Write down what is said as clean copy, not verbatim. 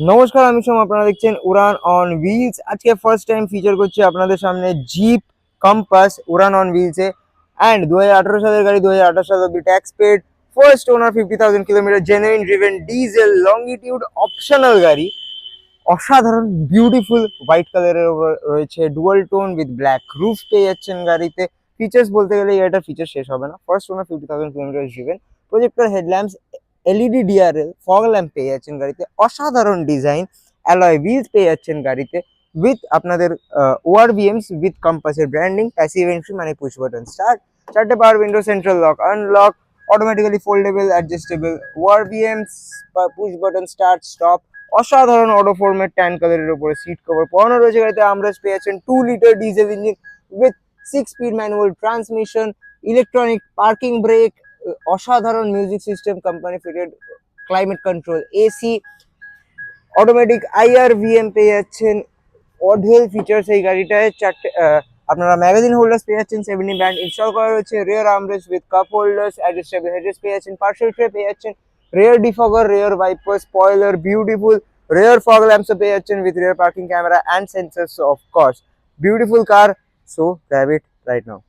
নমস্কার, আমি সোম। আপনারা দেখছেন উড়ান অন হুইলস। আজকে ফার্স্ট টাইম ফিচার করছি আপনাদের সামনে জিপ কম্পাস উড়ান অন হুইলসে। অ্যান্ড 2018 সালের গাড়ি, 2018 সাল অব্দি tax paid, first owner, 50,000 kilometre, genuine driven, diesel, longitude optional গাড়ি। অসাধারণ বিউটিফুল হোয়াইট কালারের ওপর রয়েছে, dual tone with black roof পেয়ে যাচ্ছেন গাড়িতে। ফিচার্স বলতে গেলে এটা ফিচার শেষ হবে না। First owner, 50,000 kilometre driven, projector headlamps, LED DRL, fog lamp পেয়ে যাচ্ছেন গাড়িতে, অসাধারণ ডিজাইন, অ্যালয় হুইলস পেয়ে যাচ্ছেন গাড়িতে উইথ আপনাদের ওআরভিএমস উইথ কম্পাসের ব্র্যান্ডিং, প্যাসিভ এন্ট্রি মানে পুশ বাটন স্টার্ট, চারটে power window, central lock unlock, automatically foldable adjustable ORVMs, push button start stop, অসাধারণ অটো ফরম্যাট ট্যান কালারের উপরে সিট কভার পরানো রয়েছে গাড়িতে। আমরাজ পেয়ে যাচ্ছেন 2 litre diesel engine with 6 speed manual transmission, electronic parking brake, অসাধারণ music system, company fitted climate control AC, automatic IRVM পেয়ে যাচ্ছেন। অঢেল ফিচার্স এই গাড়িটায়। চারটে আপনারা ম্যাগাজিন হোল্ডার্স পেয়ে যাচ্ছেন, 70 ব্যান্ড ইনস্টল করা রয়েছে, rear armrest with cup holders, adjustable headrest পেয়ে যাচ্ছেন, পার্সেল ট্রে পেয়ে যাচ্ছেন, rear defogger, rear wiper, spoiler, beautiful rear fog lamps পেয়ে যাচ্ছেন with rear parking camera and sensors of course. Beautiful car, so grab it right now.